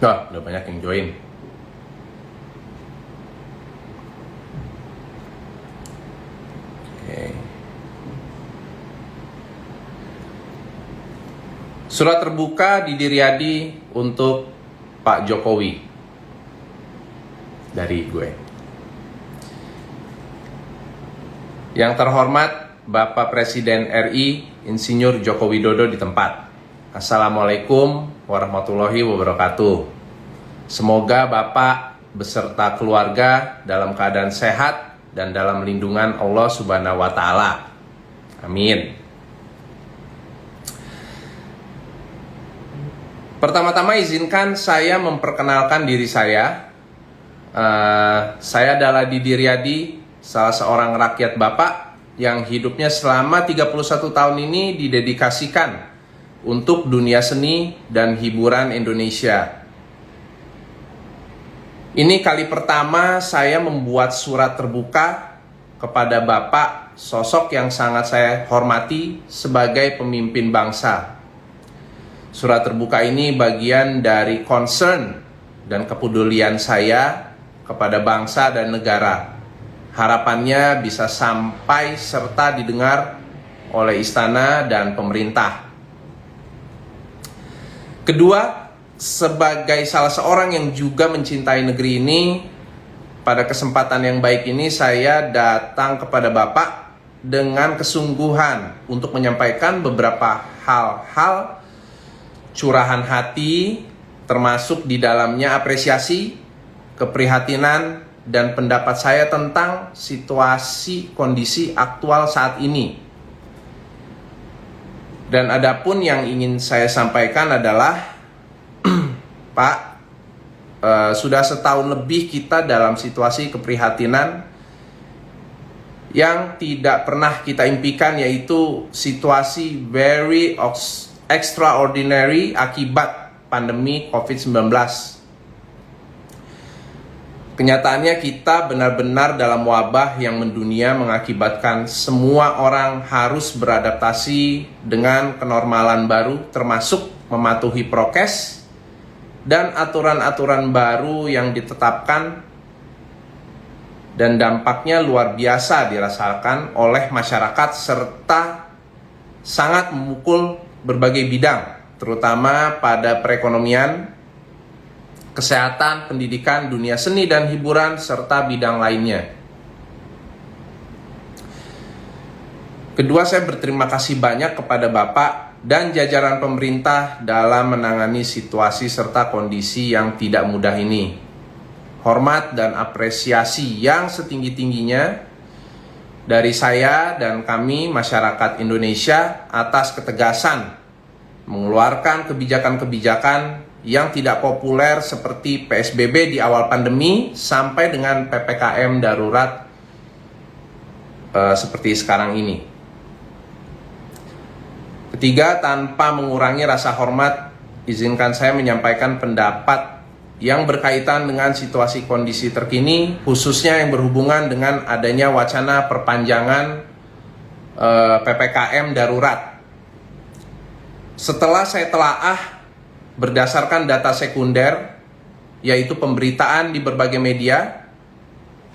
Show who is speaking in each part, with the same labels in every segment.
Speaker 1: Oh, udah banyak yang join. Oke. Surat terbuka di Riyadi untuk Pak Jokowi dari gue. Yang terhormat Bapak Presiden RI Insinyur Joko Widodo di tempat. Assalamualaikum warahmatullahi wabarakatuh. Semoga Bapak beserta keluarga dalam keadaan sehat dan dalam lindungan Allah Subhanahu wa Ta'ala. Amin. Pertama-tama izinkan saya memperkenalkan diri saya. Saya adalah Didi Riyadi, salah seorang rakyat Bapak yang hidupnya selama 31 tahun ini didedikasikan untuk dunia seni dan hiburan Indonesia. Ini kali pertama saya membuat surat terbuka kepada Bapak, sosok yang sangat saya hormati sebagai pemimpin bangsa. Surat terbuka ini bagian dari concern dan kepedulian saya kepada bangsa dan negara. Harapannya bisa sampai serta didengar oleh istana dan pemerintah. Kedua, sebagai salah seorang yang juga mencintai negeri ini, pada kesempatan yang baik ini saya datang kepada Bapak dengan kesungguhan untuk menyampaikan beberapa hal-hal curahan hati, termasuk di dalamnya apresiasi, keprihatinan, dan pendapat saya tentang situasi kondisi aktual saat ini. Dan adapun yang ingin saya sampaikan adalah Pak, sudah setahun lebih kita dalam situasi keprihatinan yang tidak pernah kita impikan, yaitu situasi very extraordinary akibat pandemi COVID-19. Kenyataannya kita benar-benar dalam wabah yang mendunia mengakibatkan semua orang harus beradaptasi dengan kenormalan baru, termasuk mematuhi prokes dan aturan-aturan baru yang ditetapkan, dan dampaknya luar biasa dirasakan oleh masyarakat serta sangat memukul berbagai bidang, terutama pada perekonomian, kesehatan, pendidikan, dunia seni dan hiburan, serta bidang lainnya. Kedua, saya berterima kasih banyak kepada Bapak dan jajaran pemerintah dalam menangani situasi serta kondisi yang tidak mudah ini. Hormat dan apresiasi yang setinggi-tingginya dari saya dan kami masyarakat Indonesia atas ketegasan mengeluarkan kebijakan-kebijakan yang tidak populer seperti PSBB di awal pandemi sampai dengan PPKM darurat seperti sekarang ini. Ketiga, tanpa mengurangi rasa hormat, izinkan saya menyampaikan pendapat yang berkaitan dengan situasi kondisi terkini, khususnya yang berhubungan dengan adanya wacana perpanjangan PPKM darurat. Setelah saya telaah berdasarkan data sekunder, yaitu pemberitaan di berbagai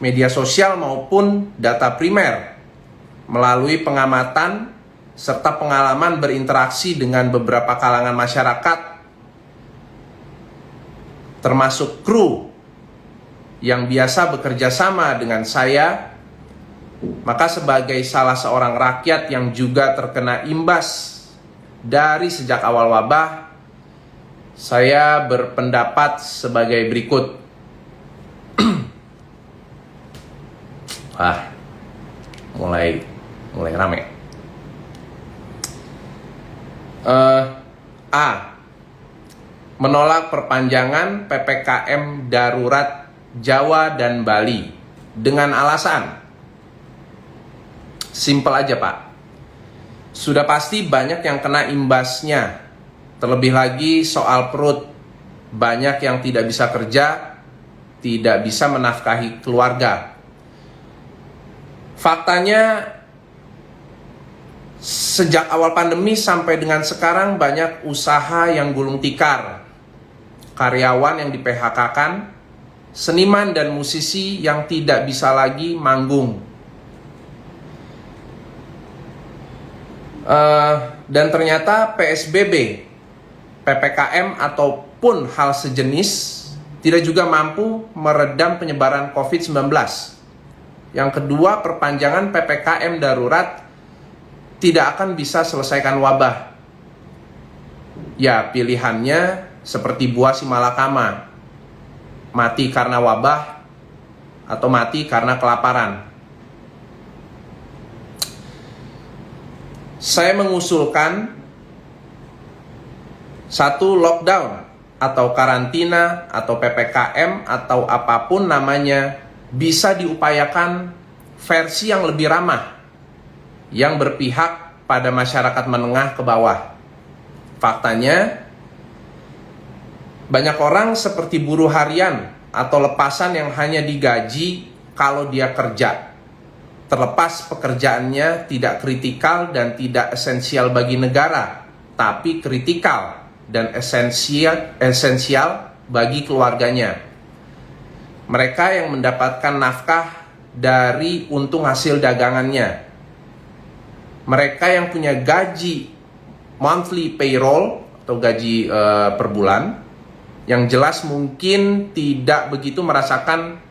Speaker 1: media sosial maupun data primer, melalui pengamatan serta pengalaman berinteraksi dengan beberapa kalangan masyarakat, termasuk kru yang biasa bekerja sama dengan saya, maka sebagai salah seorang rakyat yang juga terkena imbas dari sejak awal wabah, saya berpendapat sebagai berikut. Mulai rame. Menolak perpanjangan PPKM darurat Jawa dan Bali dengan alasan simpel aja, Pak. Sudah pasti banyak yang kena imbasnya. Terlebih lagi soal perut. Banyak yang tidak bisa kerja, tidak bisa menafkahi keluarga. Faktanya, sejak awal pandemi sampai dengan sekarang banyak usaha yang gulung tikar karyawan yang di-PHK-kan, seniman dan musisi yang tidak bisa lagi manggung. Dan ternyata PSBB, PPKM ataupun hal sejenis tidak juga mampu meredam penyebaran COVID-19. Yang kedua, perpanjangan PPKM darurat tidak akan bisa selesaikan wabah. Ya, pilihannya seperti buah si malakama, mati karena wabah atau mati karena kelaparan. Saya mengusulkan satu, lockdown atau karantina atau PPKM atau apapun namanya bisa diupayakan versi yang lebih ramah, yang berpihak pada masyarakat menengah ke bawah. Faktanya, banyak orang seperti buruh harian atau lepasan yang hanya digaji kalau dia kerja. Terlepas pekerjaannya tidak kritikal dan tidak esensial bagi negara, tapi kritikal dan esensial bagi keluarganya. Mereka yang mendapatkan nafkah dari untung hasil dagangannya. Mereka yang punya gaji monthly payroll atau gaji per bulan, yang jelas mungkin tidak begitu merasakan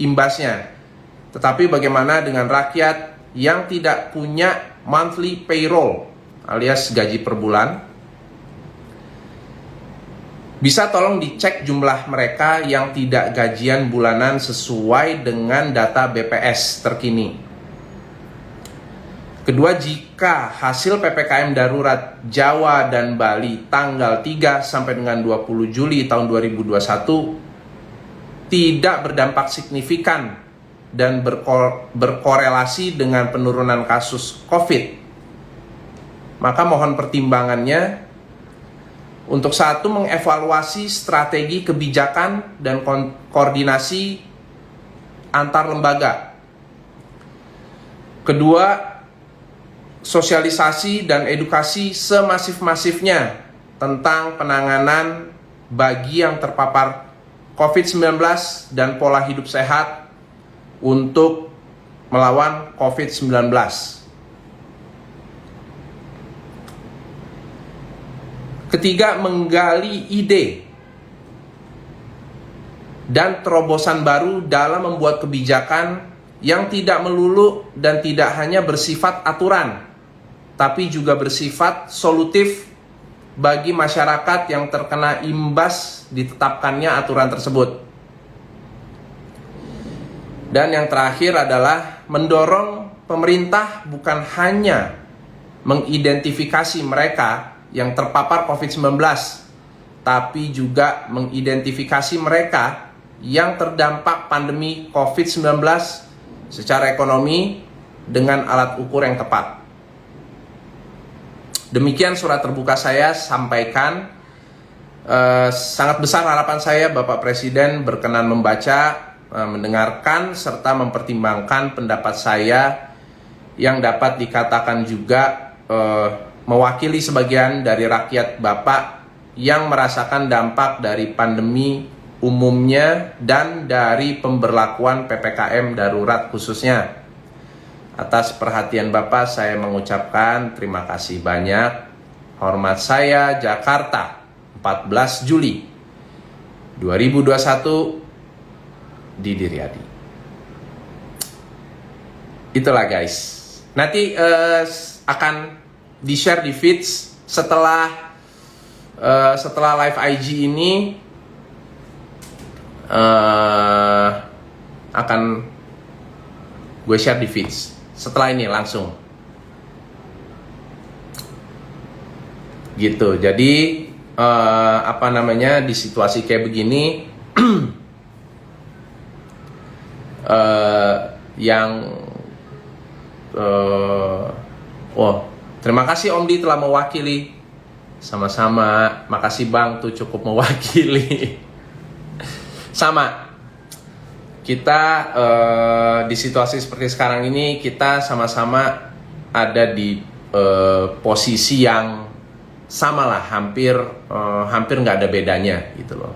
Speaker 1: imbasnya. Tetapi bagaimana dengan rakyat yang tidak punya monthly payroll alias gaji per bulan? Bisa tolong dicek jumlah mereka yang tidak gajian bulanan sesuai dengan data BPS terkini. Kedua, jika hasil PPKM darurat Jawa dan Bali tanggal 3 sampai dengan 20 Juli tahun 2021 tidak berdampak signifikan dan berkorelasi dengan penurunan kasus COVID, maka mohon pertimbangannya untuk satu, mengevaluasi strategi kebijakan dan koordinasi antar lembaga. Kedua, sosialisasi dan edukasi semasif-masifnya tentang penanganan bagi yang terpapar COVID-19 dan pola hidup sehat untuk melawan COVID-19. Ketiga, menggali ide dan terobosan baru dalam membuat kebijakan yang tidak melulu dan tidak hanya bersifat aturan, tapi juga bersifat solutif bagi masyarakat yang terkena imbas ditetapkannya aturan tersebut. Dan yang terakhir adalah mendorong pemerintah bukan hanya mengidentifikasi mereka yang terpapar COVID-19, tapi juga mengidentifikasi mereka yang terdampak pandemi COVID-19 secara ekonomi dengan alat ukur yang tepat. Demikian surat terbuka saya sampaikan. Sangat besar harapan saya Bapak Presiden berkenan membaca, mendengarkan, serta mempertimbangkan pendapat saya yang dapat dikatakan juga mewakili sebagian dari rakyat Bapak yang merasakan dampak dari pandemi umumnya dan dari pemberlakuan PPKM darurat khususnya. Atas perhatian Bapak saya mengucapkan terima kasih banyak. Hormat saya, Jakarta, 14 Juli 2021, Didi Riyadi. Itulah guys. Nanti akan di-share di feeds setelah live IG ini, akan gue share di feeds setelah ini langsung gitu. Jadi di situasi kayak begini terima kasih Om Di telah mewakili. Sama-sama, makasih Bang tuh cukup mewakili. Sama, kita di situasi seperti sekarang ini kita sama-sama ada di posisi yang sama lah, hampir nggak ada bedanya gitu loh.